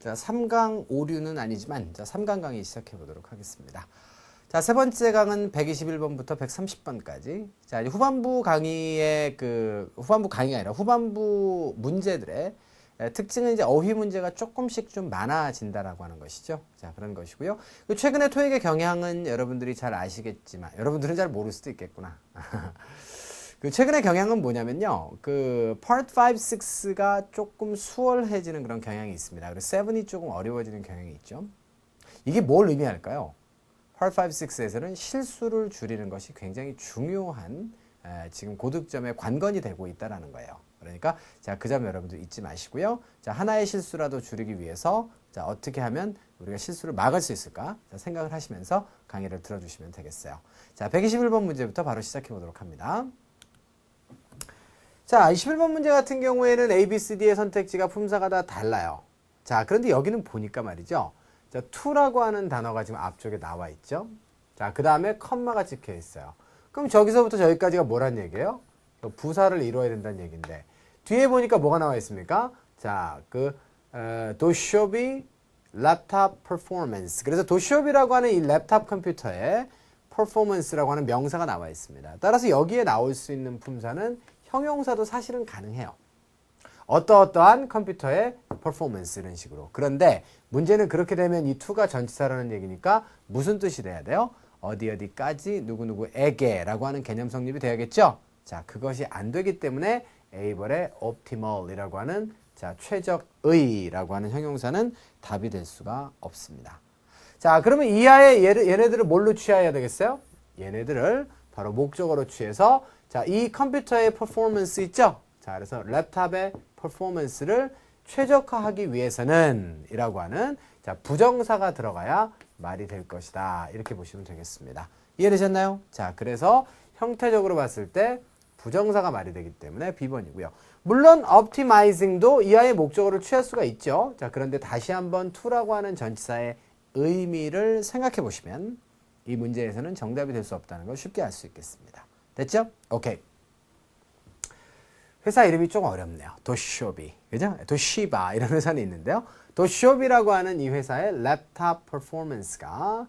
자, 3강 오류는 아니지만 자, 3강 강의 시작해 보도록 하겠습니다. 자, 세 번째 강은 121번부터 130번까지. 자, 이제 후반부 강의의 후반부 강의가 아니라 후반부 문제들의 특징은 이제 어휘 문제가 조금씩 좀 많아진다라고 하는 것이죠. 자, 그런 것이고요. 최근에 토익의 경향은 여러분들이 잘 아시겠지만, 여러분들은 잘 모를 수도 있겠구나. 최근의 경향은 뭐냐면요. Part 5, 6가 조금 수월해지는 그런 경향이 있습니다. 그리고 7이 조금 어려워지는 경향이 있죠. 이게 뭘 의미할까요? Part 5, 6에서는 실수를 줄이는 것이 굉장히 중요한 지금 고득점의 관건이 되고 있다는 거예요. 그러니까 자, 그 점 여러분들 잊지 마시고요. 자, 하나의 실수라도 줄이기 위해서 자, 어떻게 하면 우리가 실수를 막을 수 있을까? 자, 생각을 하시면서 강의를 들어주시면 되겠어요. 자, 121번 문제부터 바로 시작해 보도록 합니다. 자, 21번 문제 같은 경우에는 A, B, C, D의 선택지가 품사가 다 달라요. 자, 그런데 여기는 보니까 말이죠. 자, to라고 하는 단어가 지금 앞쪽에 나와 있죠. 자, 그 다음에 컴마가 찍혀 있어요. 그럼 저기서부터 저기까지가 뭐란 얘기예요? 부사를 이루어야 된다는 얘기인데 뒤에 보니까 뭐가 나와 있습니까? 자, 도쇼비 랩탑 퍼포먼스. 그래서 도쇼비라고 하는 이 랩탑 컴퓨터에 퍼포먼스라고 하는 명사가 나와 있습니다. 따라서 여기에 나올 수 있는 품사는 형용사도 사실은 가능해요. 어떠어떠한 컴퓨터의 퍼포먼스 이런 식으로. 그런데 문제는 그렇게 되면 이 to가 전치사라는 얘기니까 무슨 뜻이 돼야 돼요? 어디까지 누구누구에게 라고 하는 개념 성립이 돼야겠죠? 자, 그것이 안 되기 때문에 에이벌의 optimal이라고 하는 자, 최적의라고 하는 형용사는 답이 될 수가 없습니다. 자, 그러면 이하의 얘네들을 뭘로 취해야 되겠어요? 얘네들을 바로 목적어로 취해서 자, 이 컴퓨터의 퍼포먼스 있죠? 자, 그래서 랩탑의 퍼포먼스를 최적화하기 위해서는 이라고 하는 자, 부정사가 들어가야 말이 될 것이다. 이렇게 보시면 되겠습니다. 이해되셨나요? 자, 그래서 형태적으로 봤을 때 부정사가 말이 되기 때문에 B번이고요. 물론 optimizing도 이하의 목적어를 취할 수가 있죠. 자, 그런데 다시 한번 to라고 하는 전치사의 의미를 생각해 보시면 이 문제에서는 정답이 될 수 없다는 걸 쉽게 알 수 있겠습니다. 됐죠? 오케이. 회사 이름이 좀 어렵네요. 도쇼비. 그죠? 도시바 이런 회사는 있는데요. 도쇼비라고 하는 이 회사의 랩탑 퍼포먼스가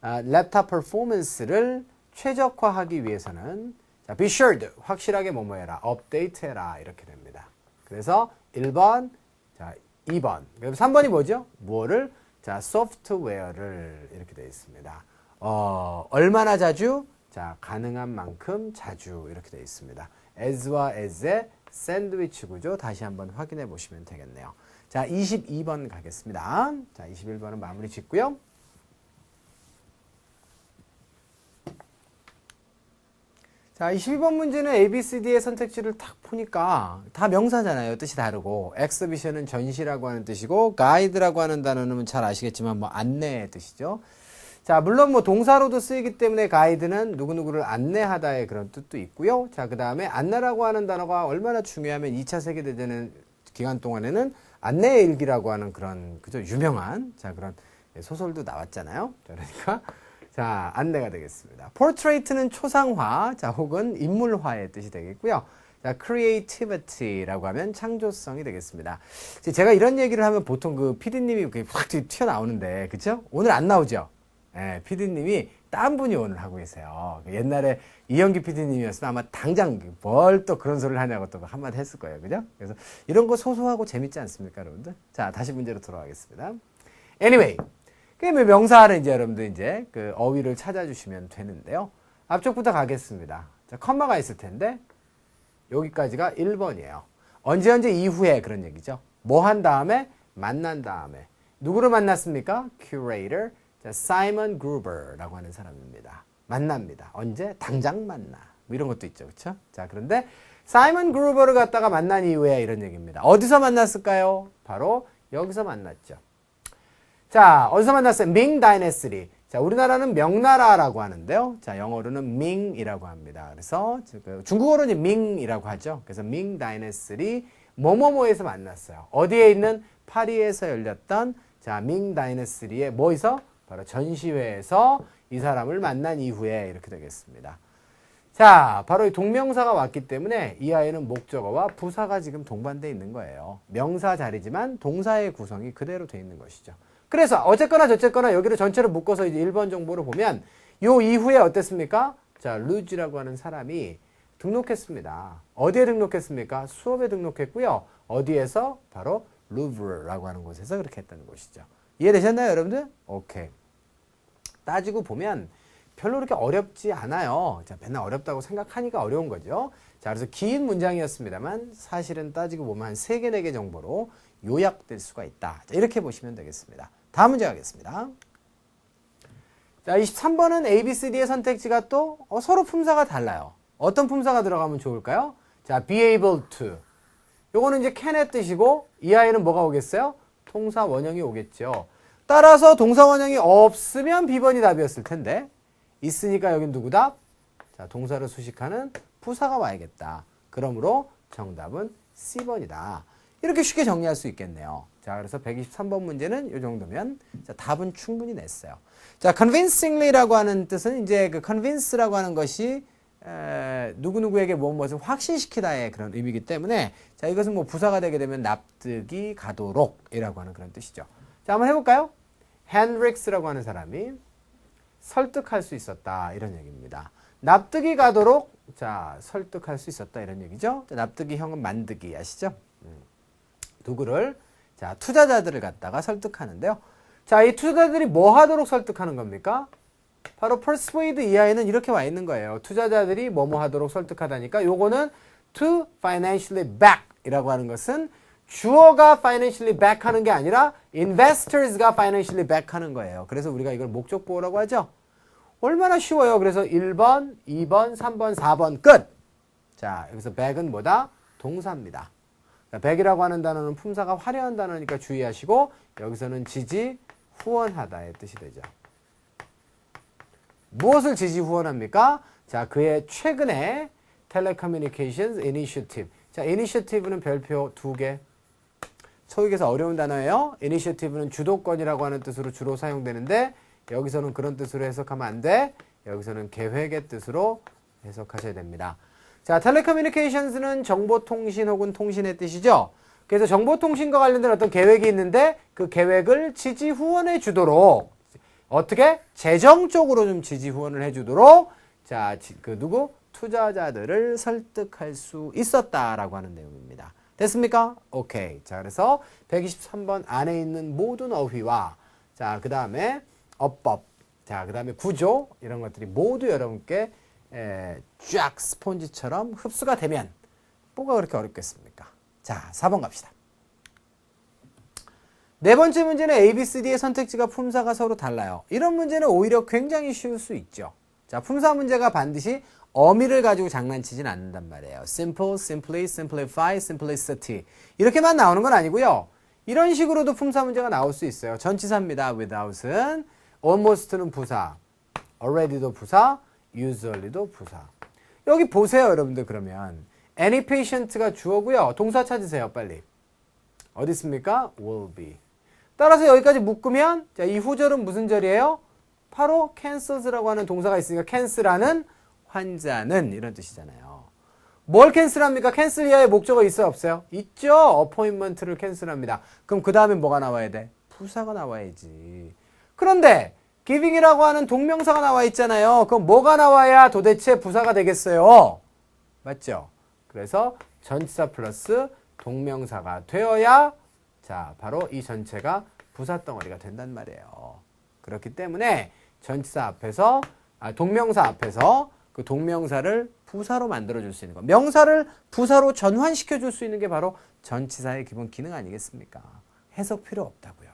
랩탑 퍼포먼스를 최적화하기 위해서는 자, be sure to 확실하게 뭐뭐해라. 업데이트해라. 이렇게 됩니다. 그래서 1번, 자, 2번. 그럼 3번이 뭐죠? 뭐를? 자, 소프트웨어를 이렇게 되어 있습니다. 얼마나 자주? 자, 가능한 만큼 자주 이렇게 되어 있습니다. as와 as의 샌드위치 구조 다시 한번 확인해 보시면 되겠네요. 자, 22번 가겠습니다. 자, 21번은 마무리 짓고요. 자, 22번 문제는 A, B, C, D의 선택지를 딱 보니까 다 명사잖아요. 뜻이 다르고 exhibition은 전시라고 하는 뜻이고 guide라고 하는 단어는 잘 아시겠지만 뭐 안내의 뜻이죠. 자, 물론 뭐 동사로도 쓰이기 때문에 가이드는 누구누구를 안내하다의 그런 뜻도 있고요. 자, 그 다음에 안내라고 하는 단어가 얼마나 중요하면 2차 세계대전 기간 동안에는 안내의 일기라고 하는 그런 그저 유명한 자, 그런 소설도 나왔잖아요. 그러니까 자, 안내가 되겠습니다. portrait는 초상화, 자, 혹은 인물화의 뜻이 되겠고요. 자, creativity라고 하면 창조성이 되겠습니다. 제가 이런 얘기를 하면 보통 PD님이 확 튀어나오는데, 그쵸? 오늘 안 나오죠? 예, PD님이 딴 분이 오늘 하고 계세요. 옛날에 이현기 PD님이었으면 아마 당장 뭘 또 그런 소리를 하냐고 또 한마디 했을 거예요. 그죠? 그래서 이런 거 소소하고 재밌지 않습니까, 여러분들? 자, 다시 문제로 돌아가겠습니다. Anyway. 명사를 이제 여러분들 이제 어휘를 찾아주시면 되는데요. 앞쪽부터 가겠습니다. 자, 컴마가 있을 텐데, 여기까지가 1번이에요. 언제 이후에 그런 얘기죠. 뭐 한 다음에? 만난 다음에. 누구를 만났습니까? curator. 자, 사이먼 그루버라고 하는 사람입니다. 만납니다. 언제? 당장 만나. 뭐 이런 것도 있죠. 그쵸? 자, 그런데 사이먼 그루버를 갖다가 만난 이후에 이런 얘기입니다. 어디서 만났을까요? 바로 여기서 만났죠. 자, 어디서 만났어요? 밍 다이내스티. 자, 우리나라는 명나라라고 하는데요. 자, 영어로는 밍이라고 합니다. 그래서 중국어로는 밍이라고 하죠. 그래서 밍 다이내스티 뭐뭐뭐에서 만났어요. 어디에 있는 파리에서 열렸던 자, 밍 다이내스티의 뭐에서? 바로 전시회에서 이 사람을 만난 이후에 이렇게 되겠습니다. 자, 바로 이 동명사가 왔기 때문에 이 아이는 목적어와 부사가 지금 동반되어 있는 거예요. 명사 자리지만 동사의 구성이 그대로 되어 있는 것이죠. 그래서 어쨌거나 저쨌거나 여기를 전체를 묶어서 이제 1번 정보를 보면 요 이후에 어땠습니까? 자, 루즈라고 하는 사람이 등록했습니다. 어디에 등록했습니까? 수업에 등록했고요. 어디에서? 바로 루브르라고 하는 곳에서 그렇게 했다는 것이죠. 이해되셨나요, 여러분들? 오케이. 따지고 보면 별로 그렇게 어렵지 않아요. 자, 맨날 어렵다고 생각하니까 어려운 거죠. 자, 그래서 긴 문장이었습니다만 사실은 따지고 보면 한 3개, 4개 정보로 요약될 수가 있다. 자, 이렇게 보시면 되겠습니다. 다음 문제 가겠습니다. 자, 23번은 A, B, C, D의 선택지가 또 서로 품사가 달라요. 어떤 품사가 들어가면 좋을까요? 자, be able to. 요거는 이제 can의 뜻이고 이 아이는 뭐가 오겠어요? 동사 원형이 오겠죠. 따라서 동사 원형이 없으면 B번이 답이었을 텐데 있으니까 여긴 누구다? 자, 동사를 수식하는 부사가 와야겠다. 그러므로 정답은 C번이다. 이렇게 쉽게 정리할 수 있겠네요. 자, 그래서 123번 문제는 이 정도면 자, 답은 충분히 냈어요. 자, convincingly라고 하는 뜻은 이제 그 convince라고 하는 것이 누구누구에게 무엇을 확신시키다의 그런 의미이기 때문에 자, 이것은 뭐 부사가 되게 되면 납득이 가도록이라고 하는 그런 뜻이죠. 자, 한번 해볼까요? 헨릭스라고 하는 사람이 설득할 수 있었다 이런 얘기입니다. 납득이 가도록 자, 설득할 수 있었다 이런 얘기죠. 자, 납득이 형은 만드기 아시죠? 누구를 자, 투자자들을 갖다가 설득하는데요. 자, 이 투자자들이 뭐 하도록 설득하는 겁니까? 바로 persuade 이 아이는 이렇게 와 있는 거예요. 투자자들이 뭐뭐 하도록 설득하다니까 요거는 to financially back 이라고 하는 것은 주어가 financially back 하는 게 아니라 investors가 financially back 하는 거예요. 그래서 우리가 이걸 목적 보호라고 하죠. 얼마나 쉬워요. 그래서 1번, 2번, 3번, 4번 끝. 자, 여기서 back은 뭐다? 동사입니다. back이라고 하는 단어는 품사가 화려한 단어니까 주의하시고 여기서는 지지, 후원하다의 뜻이 되죠. 무엇을 지지 후원합니까? 자, 그의 최근에 telecommunications initiative. 자, initiative는 별표 2개. 초익에서 어려운 단어예요. initiative는 주도권이라고 하는 뜻으로 주로 사용되는데 여기서는 그런 뜻으로 해석하면 안 돼. 여기서는 계획의 뜻으로 해석하셔야 됩니다. 자, telecommunications는 정보통신 혹은 통신의 뜻이죠. 그래서 정보통신과 관련된 어떤 계획이 있는데 그 계획을 지지 후원해 주도록 어떻게? 재정적으로 좀 지지 후원을 해 주도록 자, 누구? 투자자들을 설득할 수 있었다라고 하는 내용입니다. 됐습니까? 오케이. 자, 그래서 123번 안에 있는 모든 어휘와 자, 그 다음에 어법, 자, 그 다음에 구조 이런 것들이 모두 여러분께 쫙 스폰지처럼 흡수가 되면 뭐가 그렇게 어렵겠습니까? 자, 4번 갑시다. 네 번째 문제는 A, B, C, D의 선택지가 품사가 서로 달라요. 이런 문제는 오히려 굉장히 쉬울 수 있죠. 자, 품사 문제가 반드시 어미를 가지고 장난치진 않는단 말이에요. simple, simply, simplify, simplicity 이렇게만 나오는 건 아니고요. 이런 식으로도 품사 문제가 나올 수 있어요. 전치사입니다. without은, almost는 부사, already도 부사, usually도 부사. 여기 보세요, 여러분들. 그러면 any patient가 주어고요. 동사 찾으세요, 빨리. 어디 있습니까? will be. 따라서 여기까지 묶으면 자, 이 후절은 무슨 절이에요? 바로 cancels라고 하는 동사가 있으니까 cancel하는 환자는 이런 뜻이잖아요. 뭘 캔슬합니까? 캔슬 이하의 목적어 있어요? 없어요? 있죠. appointment를 캔슬합니다. 그럼 그 다음에 뭐가 나와야 돼? 부사가 나와야지. 그런데 giving이라고 하는 동명사가 나와 있잖아요. 그럼 뭐가 나와야 도대체 부사가 되겠어요? 맞죠? 그래서 전치사 플러스 동명사가 되어야 자, 바로 이 전체가 부사 덩어리가 된단 말이에요. 그렇기 때문에 전치사 앞에서 동명사 앞에서 그 동명사를 부사로 만들어줄 수 있는 거. 명사를 부사로 전환시켜줄 수 있는 게 바로 전치사의 기본 기능 아니겠습니까? 해석 필요 없다고요.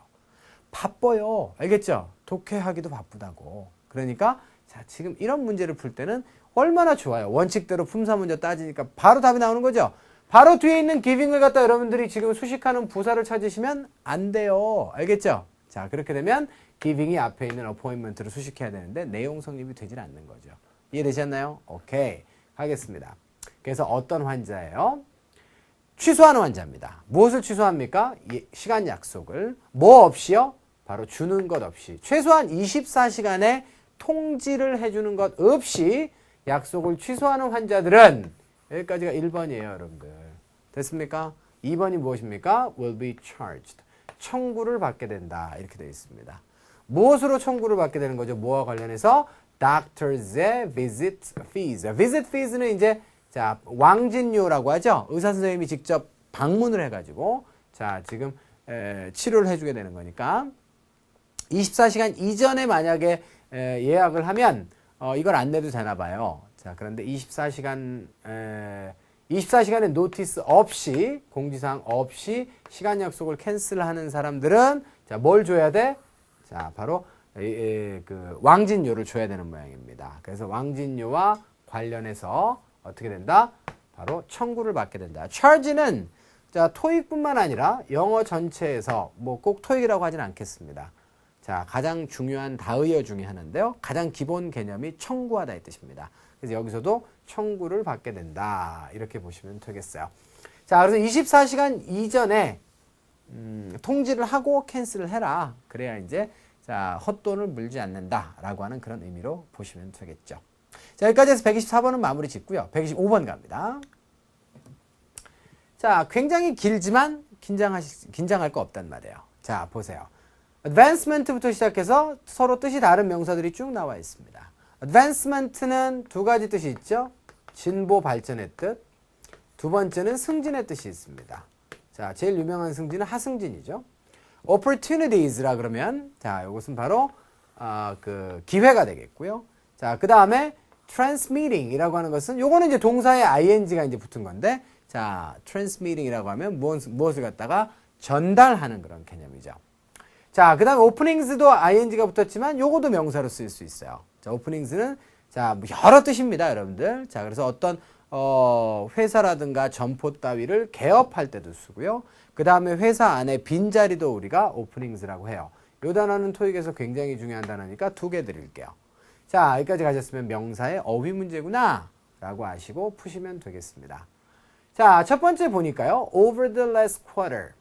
바빠요. 알겠죠? 독해하기도 바쁘다고. 그러니까 자, 지금 이런 문제를 풀 때는 얼마나 좋아요. 원칙대로 품사 문제 따지니까 바로 답이 나오는 거죠. 바로 뒤에 있는 giving을 갖다 여러분들이 지금 수식하는 부사를 찾으시면 안 돼요. 알겠죠? 자, 그렇게 되면 giving이 앞에 있는 appointment를 수식해야 되는데 내용 성립이 되질 않는 거죠. 이해되셨나요? 오케이. 하겠습니다. 그래서 어떤 환자예요? 취소하는 환자입니다. 무엇을 취소합니까? 시간 약속을. 뭐 없이요? 바로 주는 것 없이. 최소한 24시간의 통지를 해주는 것 없이 약속을 취소하는 환자들은 여기까지가 1번이에요, 여러분들. 됐습니까? 2번이 무엇입니까? will be charged. 청구를 받게 된다. 이렇게 되어 있습니다. 무엇으로 청구를 받게 되는 거죠? 뭐와 관련해서? doctors의 visit fees. visit fees는 이제 자, 왕진료라고 하죠. 의사 선생님이 직접 방문을 해가지고 자, 지금 치료를 해주게 되는 거니까 24시간 이전에 만약에 예약을 하면 이걸 안 내도 되나 봐요. 자, 그런데 24시간의 노티스 없이 공지사항 없이 시간 약속을 캔슬하는 사람들은 자, 뭘 줘야 돼? 자, 바로 그 왕진료를 줘야 되는 모양입니다. 그래서 왕진료와 관련해서 어떻게 된다? 바로 청구를 받게 된다. charge는 자, 토익뿐만 아니라 영어 전체에서 뭐 꼭 토익이라고 하진 않겠습니다. 자, 가장 중요한 다의어 중에 하나인데요. 가장 기본 개념이 청구하다 이 뜻입니다. 그래서 여기서도 청구를 받게 된다. 이렇게 보시면 되겠어요. 자, 그래서 24시간 이전에 통지를 하고 캔슬을 해라. 그래야 이제 자, 헛돈을 물지 않는다라고 하는 그런 의미로 보시면 되겠죠. 자, 여기까지 해서 124번은 마무리 짓고요. 125번 갑니다. 자, 굉장히 길지만 긴장할 거 없단 말이에요. 자, 보세요. advancement부터 시작해서 서로 뜻이 다른 명사들이 쭉 나와 있습니다. advancement는 두 가지 뜻이 있죠. 진보, 발전의 뜻. 두 번째는 승진의 뜻이 있습니다. 자, 제일 유명한 승진은 하승진이죠. opportunities라 그러면 자, 이것은 바로 그 기회가 되겠고요. 자, 그 다음에 transmitting이라고 하는 것은 요거는 이제 동사에 ing가 이제 붙은 건데 자, transmitting이라고 하면 무엇을 갖다가 전달하는 그런 개념이죠. 자, 그 다음에 openings도 ing가 붙었지만 요거도 명사로 쓰일 수 있어요. 자, openings는 자, 여러 뜻입니다, 여러분들. 자, 그래서 어떤 회사라든가 점포 따위를 개업할 때도 쓰고요. 그 다음에 회사 안에 빈자리도 우리가 openings라고 해요. 요 단어는 토익에서 굉장히 중요한 단어니까 두 개 드릴게요. 자, 여기까지 가셨으면 명사의 어휘 문제구나 라고 아시고 푸시면 되겠습니다. 자, 첫 번째 보니까요. Over the last quarter,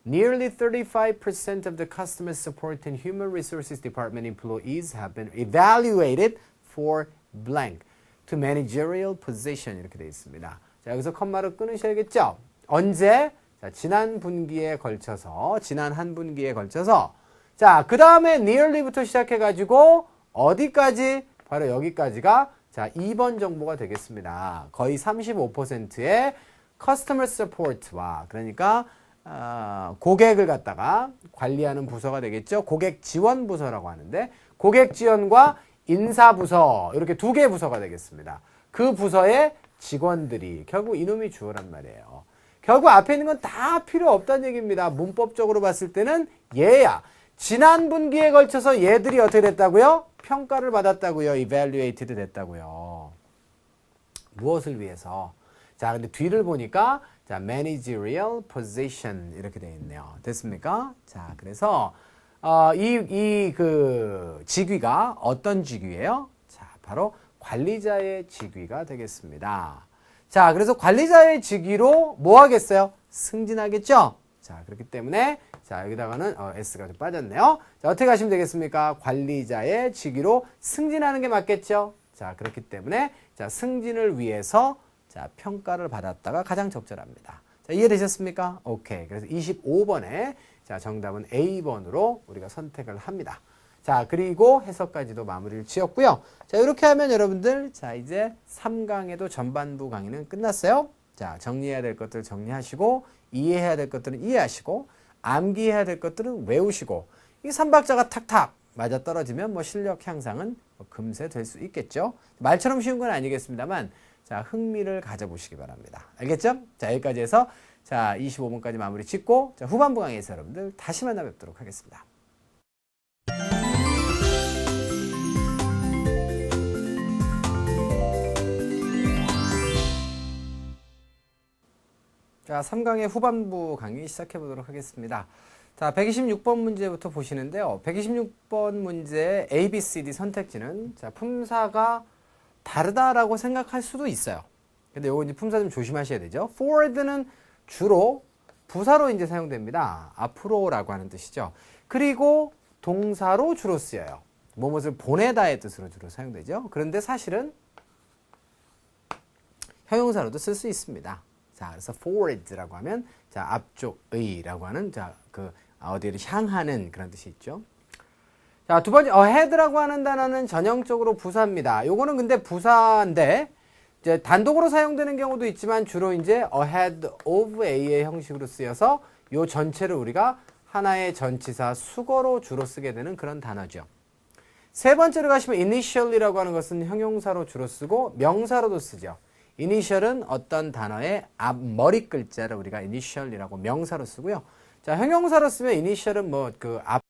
nearly 35% of the customer support and human resources department employees have been evaluated for blank to managerial position 이렇게 되어 있습니다. 자, 여기서 컴마를 끊으셔야겠죠? 언제? 자, 지난 분기에 걸쳐서 지난 한 분기에 걸쳐서 자, 그 다음에 nearly부터 시작해가지고 어디까지? 바로 여기까지가 자, 2번 정보가 되겠습니다. 거의 35%의 customer support와 그러니까 고객을 갖다가 관리하는 부서가 되겠죠. 고객 지원 부서라고 하는데 고객 지원과 인사 부서 이렇게 두 개의 부서가 되겠습니다. 그 부서의 직원들이 결국 이놈이 주어란 말이에요. 결국 앞에 있는 건 다 필요 없다는 얘기입니다. 문법적으로 봤을 때는 얘야. 지난 분기에 걸쳐서 얘들이 어떻게 됐다고요? 평가를 받았다고요. evaluated 됐다고요. 무엇을 위해서? 자, 근데 뒤를 보니까 자, managerial position 이렇게 되어 있네요. 됐습니까? 자, 그래서 그 직위가 어떤 직위예요? 자, 바로 관리자의 직위가 되겠습니다. 자, 그래서 관리자의 직위로 뭐 하겠어요? 승진하겠죠? 자, 그렇기 때문에 자, 여기다가는 S가 좀 빠졌네요. 자, 어떻게 하시면 되겠습니까? 관리자의 직위로 승진하는 게 맞겠죠? 자, 그렇기 때문에 자, 승진을 위해서 자, 평가를 받았다가 가장 적절합니다. 자, 이해되셨습니까? 오케이. 그래서 25번에 자, 정답은 A번으로 우리가 선택을 합니다. 자, 그리고 해석까지도 마무리를 지었고요. 자, 이렇게 하면 여러분들 자, 이제 3강에도 전반부 강의는 끝났어요. 자, 정리해야 될 것들 정리하시고 이해해야 될 것들은 이해하시고 암기해야 될 것들은 외우시고 이 3박자가 탁탁 맞아떨어지면 뭐 실력 향상은 뭐 금세 될 수 있겠죠. 말처럼 쉬운 건 아니겠습니다만 자, 흥미를 가져보시기 바랍니다. 알겠죠? 자, 여기까지 해서 자, 25번까지 마무리 짓고 자, 후반부 강의에서 여러분들 다시 만나 뵙도록 하겠습니다. 자, 3강의 후반부 강의 시작해 보도록 하겠습니다. 자, 126번 문제부터 보시는데요. 126번 문제의 A, B, C, D 선택지는 자, 품사가 다르다라고 생각할 수도 있어요. 근데 요거 이제 품사 좀 조심하셔야 되죠. forward는 주로 부사로 이제 사용됩니다. 앞으로라고 하는 뜻이죠. 그리고 동사로 주로 쓰여요. 무엇을 보내다의 뜻으로 주로 사용되죠. 그런데 사실은 형용사로도 쓸 수 있습니다. 자, 그래서 forward라고 하면 자, 앞쪽의라고 하는 자, 어디를 향하는 그런 뜻이 있죠. 자, 두 번째 ahead라고 하는 단어는 전형적으로 부사입니다. 요거는 근데 부사인데 이제 단독으로 사용되는 경우도 있지만 주로 이제 ahead of A의 형식으로 쓰여서 요 전체를 우리가 하나의 전치사 수거로 주로 쓰게 되는 그런 단어죠. 세 번째로 가시면 initial이라고 하는 것은 형용사로 주로 쓰고 명사로도 쓰죠. initial은 어떤 단어의 앞 머리 글자를 우리가 initial이라고 명사로 쓰고요. 자, 형용사로 쓰면 initial은 뭐 앞